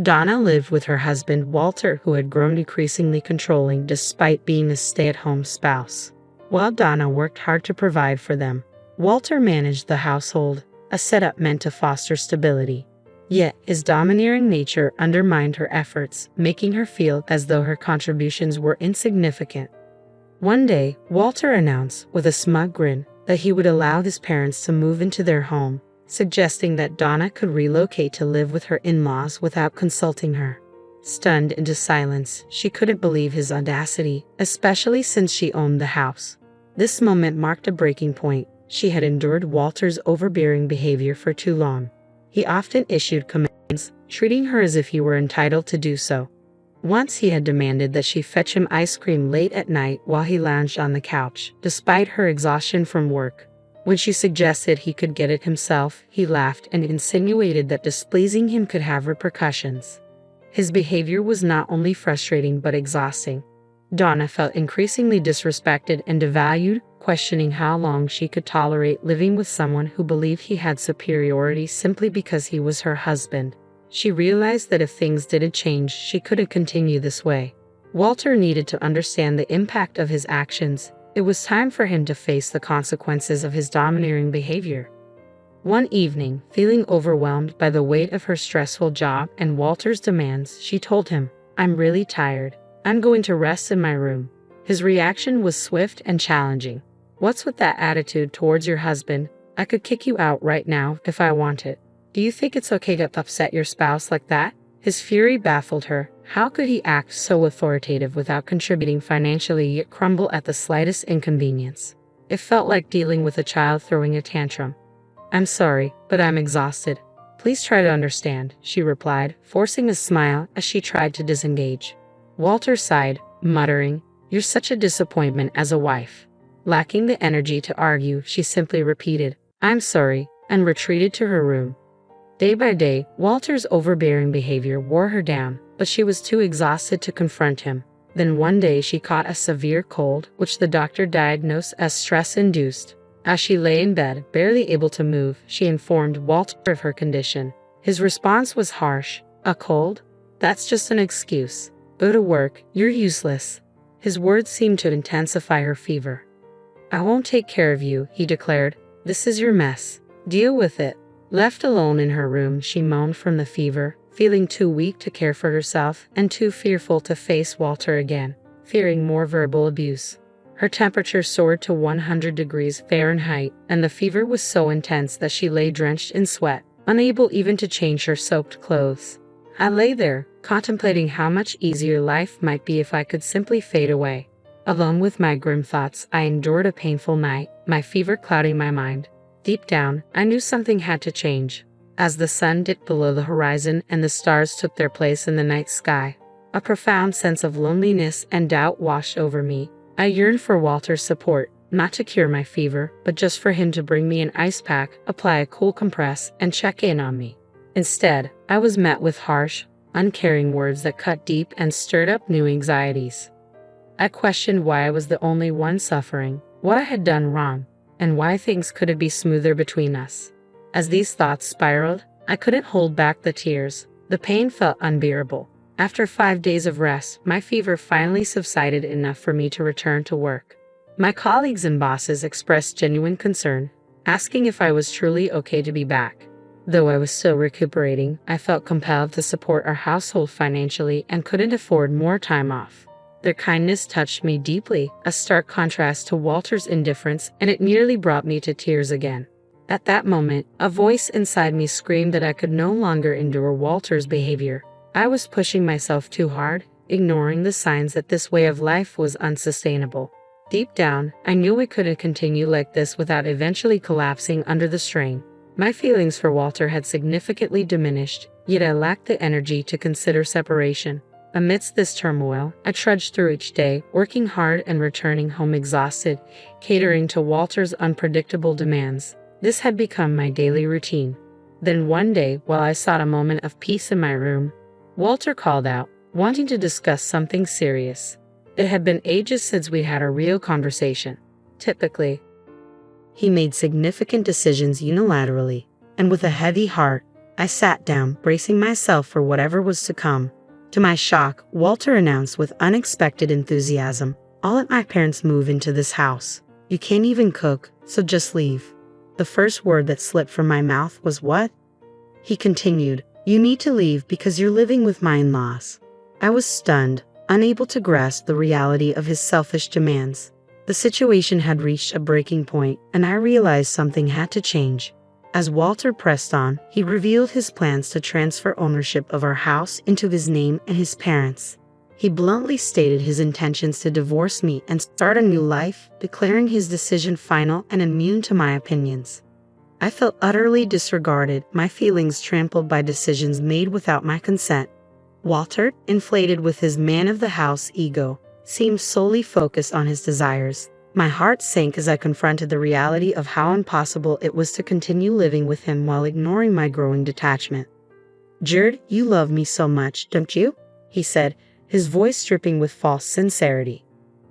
Donna lived with her husband, Walter, who had grown increasingly controlling despite being a stay-at-home spouse. While Donna worked hard to provide for them, Walter managed the household, a setup meant to foster stability. Yet, his domineering nature undermined her efforts, making her feel as though her contributions were insignificant. One day, Walter announced, with a smug grin, that he would allow his parents to move into their home, suggesting that Donna could relocate to live with her in-laws without consulting her. Stunned into silence, she couldn't believe his audacity, especially since she owned the house. This moment marked a breaking point. She had endured Walter's overbearing behavior for too long. He often issued commands, treating her as if he were entitled to do so. Once he had demanded that she fetch him ice cream late at night while he lounged on the couch, despite her exhaustion from work. When she suggested he could get it himself, he laughed and insinuated that displeasing him could have repercussions. His behavior was not only frustrating but exhausting. Donna felt increasingly disrespected and devalued, questioning how long she could tolerate living with someone who believed he had superiority simply because he was her husband. She realized that if things didn't change, she couldn't continue this way. Walter needed to understand the impact of his actions. It was time for him to face the consequences of his domineering behavior. One evening, feeling overwhelmed by the weight of her stressful job and Walter's demands, she told him, "I'm really tired. I'm going to rest in my room." His reaction was swift and challenging. "What's with that attitude towards your husband? I could kick you out right now if I wanted. Do you think it's okay to upset your spouse like that?" His fury baffled her. How could he act so authoritative without contributing financially yet crumble at the slightest inconvenience? It felt like dealing with a child throwing a tantrum. "I'm sorry, but I'm exhausted. Please try to understand," she replied, forcing a smile as she tried to disengage. Walter sighed, muttering, "You're such a disappointment as a wife." Lacking the energy to argue, she simply repeated, "I'm sorry," and retreated to her room. Day by day, Walter's overbearing behavior wore her down, but she was too exhausted to confront him. Then one day she caught a severe cold, which the doctor diagnosed as stress-induced. As she lay in bed, barely able to move, she informed Walter of her condition. His response was harsh. "A cold? That's just an excuse. Go to work, you're useless." His words seemed to intensify her fever. "I won't take care of you," he declared. "This is your mess. Deal with it." Left alone in her room, she moaned from the fever, feeling too weak to care for herself and too fearful to face Walter again, fearing more verbal abuse. Her temperature soared to 100 degrees Fahrenheit, and the fever was so intense that she lay drenched in sweat, unable even to change her soaked clothes. I lay there, contemplating how much easier life might be if I could simply fade away. Alone with my grim thoughts, I endured a painful night, my fever clouding my mind. Deep down, I knew something had to change. As the sun dipped below the horizon and the stars took their place in the night sky, a profound sense of loneliness and doubt washed over me. I yearned for Walter's support, not to cure my fever, but just for him to bring me an ice pack, apply a cool compress, and check in on me. Instead, I was met with harsh, uncaring words that cut deep and stirred up new anxieties. I questioned why I was the only one suffering, what I had done wrong, and why things couldn't be smoother between us. As these thoughts spiraled, I couldn't hold back the tears. The pain felt unbearable. After 5 days of rest, my fever finally subsided enough for me to return to work. My colleagues and bosses expressed genuine concern, asking if I was truly okay to be back. Though I was still recuperating, I felt compelled to support our household financially and couldn't afford more time off. Their kindness touched me deeply, a stark contrast to Walter's indifference, and it nearly brought me to tears again. At that moment, a voice inside me screamed that I could no longer endure Walter's behavior. I was pushing myself too hard, ignoring the signs that this way of life was unsustainable. Deep down, I knew I couldn't continue like this without eventually collapsing under the strain. My feelings for Walter had significantly diminished, yet I lacked the energy to consider separation. Amidst this turmoil, I trudged through each day, working hard and returning home exhausted, catering to Walter's unpredictable demands. This had become my daily routine. Then one day, while I sought a moment of peace in my room, Walter called out, wanting to discuss something serious. It had been ages since we had a real conversation. Typically, he made significant decisions unilaterally, and with a heavy heart. I sat down, bracing myself for whatever was to come. To my shock, Walter announced with unexpected enthusiasm, "I'll let my parents move into this house. You can't even cook, so just leave." The first word that slipped from my mouth was, "What?" He continued, "You need to leave because you're living with my in-laws." I was stunned, unable to grasp the reality of his selfish demands. The situation had reached a breaking point, and I realized something had to change. As Walter pressed on, he revealed his plans to transfer ownership of our house into his name and his parents'. He bluntly stated his intentions to divorce me and start a new life, declaring his decision final and immune to my opinions. I felt utterly disregarded, my feelings trampled by decisions made without my consent. Walter, inflated with his man-of-the-house ego, seemed solely focused on his desires. My heart sank as I confronted the reality of how impossible it was to continue living with him while ignoring my growing detachment. "Jared, you love me so much, don't you?" he said, his voice dripping with false sincerity.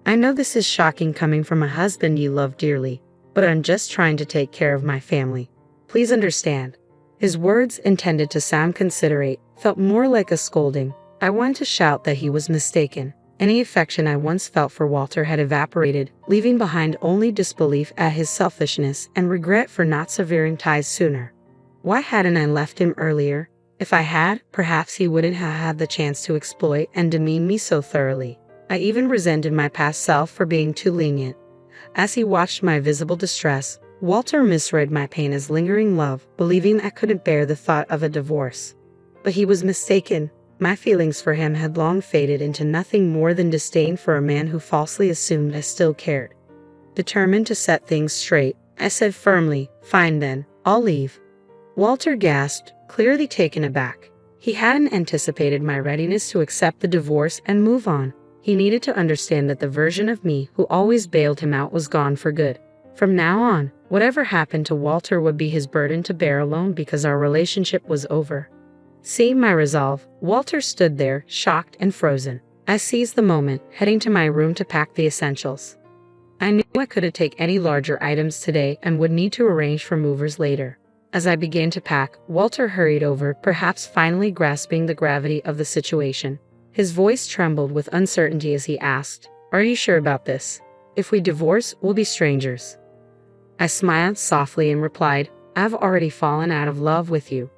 "I know this is shocking coming from a husband you love dearly, but I'm just trying to take care of my family. Please understand." His words, intended to sound considerate, felt more like a scolding. I wanted to shout that he was mistaken. Any affection I once felt for Walter had evaporated, leaving behind only disbelief at his selfishness and regret for not severing ties sooner. Why hadn't I left him earlier? If I had, perhaps he wouldn't have had the chance to exploit and demean me so thoroughly. I even resented my past self for being too lenient. As he watched my visible distress, Walter misread my pain as lingering love, believing I couldn't bear the thought of a divorce. But he was mistaken. My feelings for him had long faded into nothing more than disdain for a man who falsely assumed I still cared. Determined to set things straight, I said firmly, "Fine then, I'll leave." Walter gasped, clearly taken aback. He hadn't anticipated my readiness to accept the divorce and move on. He needed to understand that the version of me who always bailed him out was gone for good. From now on, whatever happened to Walter would be his burden to bear alone because our relationship was over. Seeing my resolve, Walter stood there, shocked and frozen. I seized the moment, heading to my room to pack the essentials. I knew I couldn't take any larger items today and would need to arrange for movers later. As I began to pack, Walter hurried over, perhaps finally grasping the gravity of the situation. His voice trembled with uncertainty as he asked, "Are you sure about this? If we divorce, we'll be strangers." I smiled softly and replied, "I've already fallen out of love with you.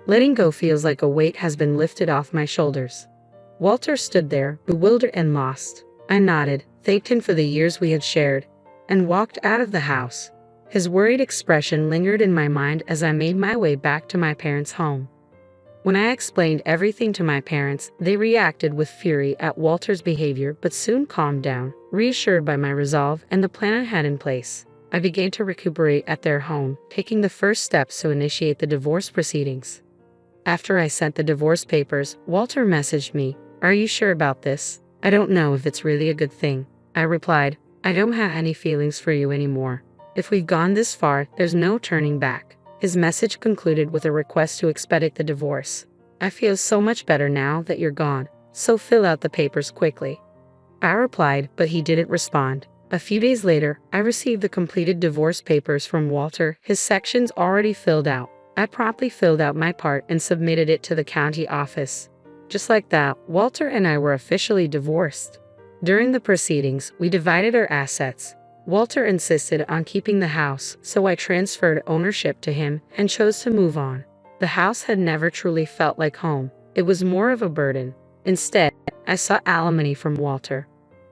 Letting go feels like a weight has been lifted off my shoulders." Walter stood there, bewildered and lost. I nodded, thanked him for the years we had shared, and walked out of the house. His worried expression lingered in my mind as I made my way back to my parents' home. When I explained everything to my parents, they reacted with fury at Walter's behavior but soon calmed down, reassured by my resolve and the plan I had in place. I began to recuperate at their home, taking the first steps to initiate the divorce proceedings. After I sent the divorce papers, Walter messaged me, "Are you sure about this? I don't know if it's really a good thing." I replied, "I don't have any feelings for you anymore. If we've gone this far, there's no turning back." His message concluded with a request to expedite the divorce. "I feel so much better now that you're gone, so fill out the papers quickly." I replied, but he didn't respond. A few days later, I received the completed divorce papers from Walter, his sections already filled out. I promptly filled out my part and submitted it to the county office. Just like that, Walter and I were officially divorced. During the proceedings, we divided our assets. Walter insisted on keeping the house, so I transferred ownership to him and chose to move on. The house had never truly felt like home. It was more of a burden. Instead, I sought alimony from Walter.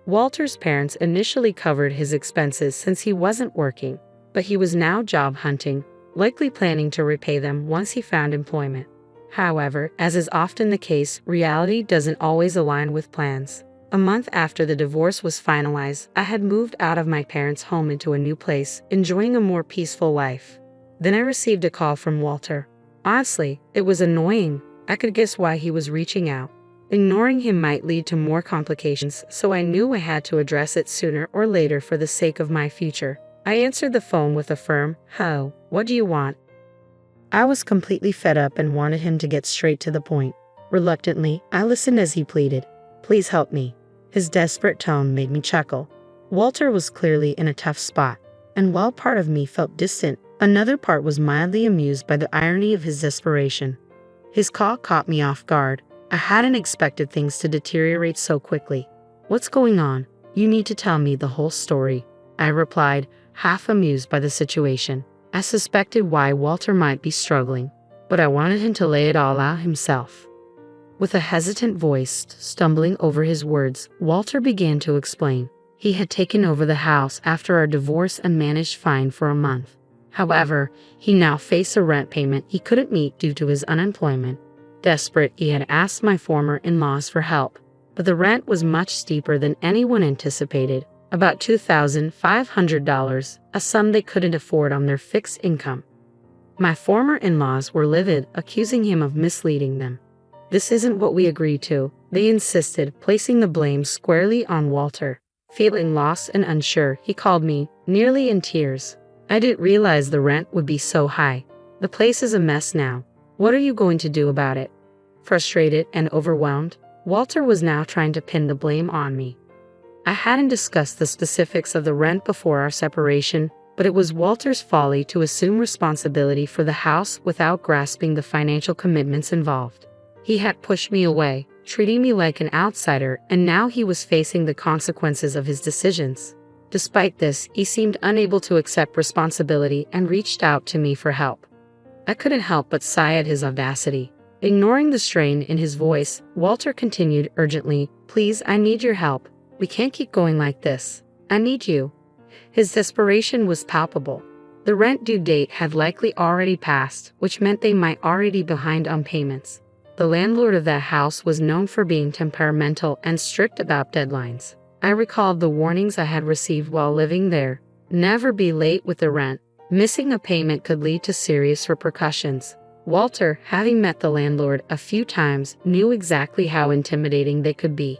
Walter's parents initially covered his expenses since he wasn't working, but he was now job hunting, likely planning to repay them once he found employment. However, as is often the case, reality doesn't always align with plans. A month after the divorce was finalized, I had moved out of my parents' home into a new place, enjoying a more peaceful life. Then I received a call from Walter. Honestly, it was annoying. I could guess why he was reaching out. Ignoring him might lead to more complications, so I knew I had to address it sooner or later for the sake of my future. I answered the phone with a firm, "Hello, what do you want?" I was completely fed up and wanted him to get straight to the point. Reluctantly, I listened as he pleaded, "Please help me." His desperate tone made me chuckle. Walter was clearly in a tough spot, and while part of me felt distant, another part was mildly amused by the irony of his desperation. His call caught me off guard. I hadn't expected things to deteriorate so quickly. "What's going on? You need to tell me the whole story," I replied, half amused by the situation. I suspected why Walter might be struggling, but I wanted him to lay it all out himself. With a hesitant voice, stumbling over his words, Walter began to explain. He had taken over the house after our divorce and managed fine for a month. However, he now faced a rent payment he couldn't meet due to his unemployment. Desperate, he had asked my former in-laws for help, but the rent was much steeper than anyone anticipated, about $2,500, a sum they couldn't afford on their fixed income. My former in-laws were livid, accusing him of misleading them. "This isn't what we agreed to," they insisted, placing the blame squarely on Walter. Feeling lost and unsure, he called me, nearly in tears. "I didn't realize the rent would be so high. The place is a mess now. What are you going to do about it?" Frustrated and overwhelmed, Walter was now trying to pin the blame on me. I hadn't discussed the specifics of the rent before our separation, but it was Walter's folly to assume responsibility for the house without grasping the financial commitments involved. He had pushed me away, treating me like an outsider, and now he was facing the consequences of his decisions. Despite this, he seemed unable to accept responsibility and reached out to me for help. I couldn't help but sigh at his audacity. Ignoring the strain in his voice, Walter continued urgently, "Please, I need your help. We can't keep going like this. I need you." His desperation was palpable. The rent due date had likely already passed, which meant they might already be behind on payments. The landlord of that house was known for being temperamental and strict about deadlines. I recalled the warnings I had received while living there. Never be late with the rent. Missing a payment could lead to serious repercussions. Walter, having met the landlord a few times, knew exactly how intimidating they could be.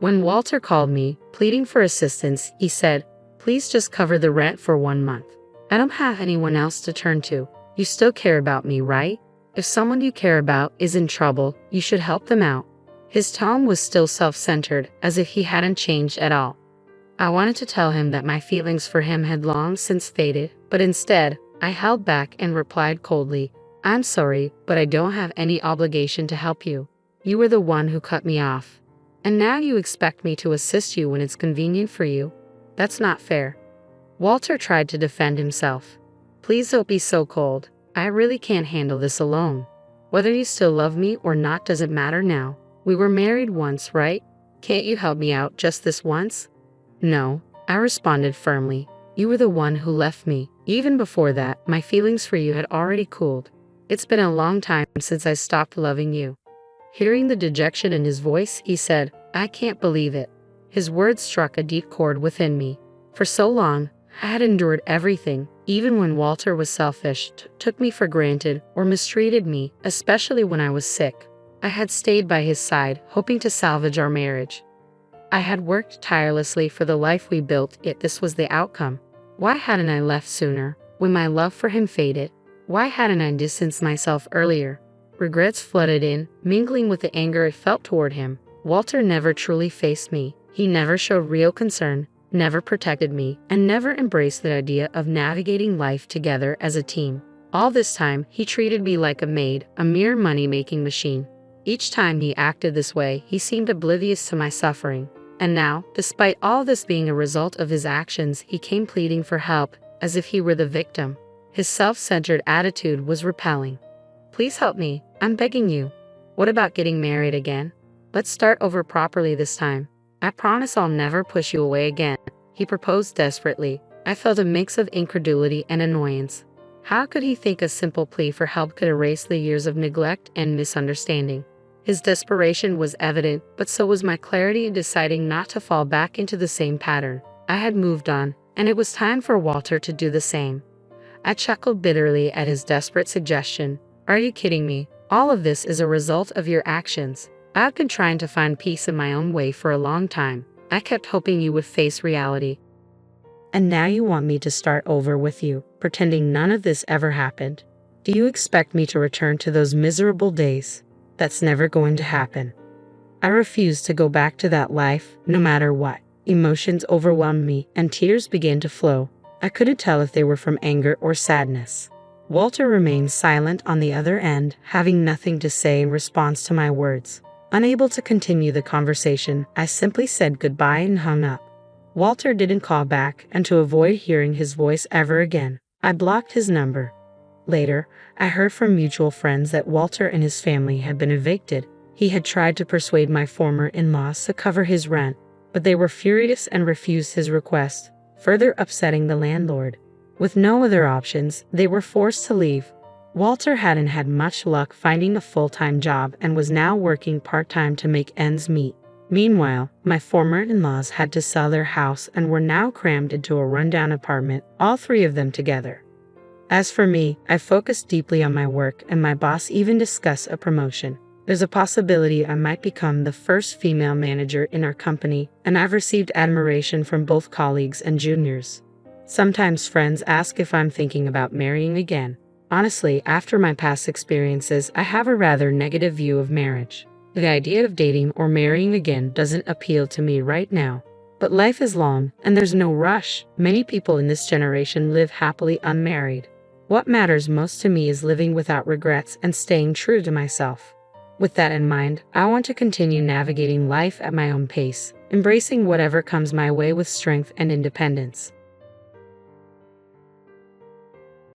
When Walter called me, pleading for assistance, he said, "Please just cover the rent for 1 month. I don't have anyone else to turn to. You still care about me, right? If someone you care about is in trouble, you should help them out." His tone was still self-centered, as if he hadn't changed at all. I wanted to tell him that my feelings for him had long since faded, but instead, I held back and replied coldly, "I'm sorry, but I don't have any obligation to help you. You were the one who cut me off. And now you expect me to assist you when it's convenient for you? That's not fair." Walter tried to defend himself. "Please don't be so cold. I really can't handle this alone. Whether you still love me or not doesn't matter now. We were married once, right? Can't you help me out just this once?" "No," I responded firmly. "You were the one who left me. Even before that, my feelings for you had already cooled. It's been a long time since I stopped loving you." Hearing the dejection in his voice, he said, "I can't believe it." His words struck a deep chord within me. For so long, I had endured everything, even when Walter was selfish, took me for granted, or mistreated me, especially when I was sick. I had stayed by his side, hoping to salvage our marriage. I had worked tirelessly for the life we built, yet this was the outcome. Why hadn't I left sooner, when my love for him faded? Why hadn't I distanced myself earlier? Regrets flooded in, mingling with the anger I felt toward him. Walter never truly faced me. He never showed real concern, never protected me, and never embraced the idea of navigating life together as a team. All this time, he treated me like a maid, a mere money-making machine. Each time he acted this way, he seemed oblivious to my suffering. And now, despite all this being a result of his actions, he came pleading for help, as if he were the victim. His self-centered attitude was repelling. "Please help me. I'm begging you. What about getting married again? Let's start over properly this time. I promise I'll never push you away again," he proposed desperately. I felt a mix of incredulity and annoyance. How could he think a simple plea for help could erase the years of neglect and misunderstanding? His desperation was evident, but so was my clarity in deciding not to fall back into the same pattern. I had moved on, and it was time for Walter to do the same. I chuckled bitterly at his desperate suggestion. "Are you kidding me? All of this is a result of your actions. I've been trying to find peace in my own way for a long time. I kept hoping you would face reality. And now you want me to start over with you, pretending none of this ever happened? Do you expect me to return to those miserable days? That's never going to happen." I refused to go back to that life, no matter what. Emotions overwhelmed me, and tears began to flow. I couldn't tell if they were from anger or sadness. Walter remained silent on the other end, having nothing to say in response to my words. Unable to continue the conversation, I simply said goodbye and hung up. Walter didn't call back, and to avoid hearing his voice ever again, I blocked his number. Later, I heard from mutual friends that Walter and his family had been evicted. He had tried to persuade my former in-laws to cover his rent, but they were furious and refused his request, further upsetting the landlord. With no other options, they were forced to leave. Walter hadn't had much luck finding a full-time job and was now working part-time to make ends meet. Meanwhile, my former in-laws had to sell their house and were now crammed into a rundown apartment, all three of them together. As for me, I focused deeply on my work, and my boss even discussed a promotion. There's a possibility I might become the first female manager in our company, and I've received admiration from both colleagues and juniors. Sometimes friends ask if I'm thinking about marrying again. Honestly, after my past experiences, I have a rather negative view of marriage. The idea of dating or marrying again doesn't appeal to me right now. But life is long, and there's no rush. Many people in this generation live happily unmarried. What matters most to me is living without regrets and staying true to myself. With that in mind, I want to continue navigating life at my own pace, embracing whatever comes my way with strength and independence.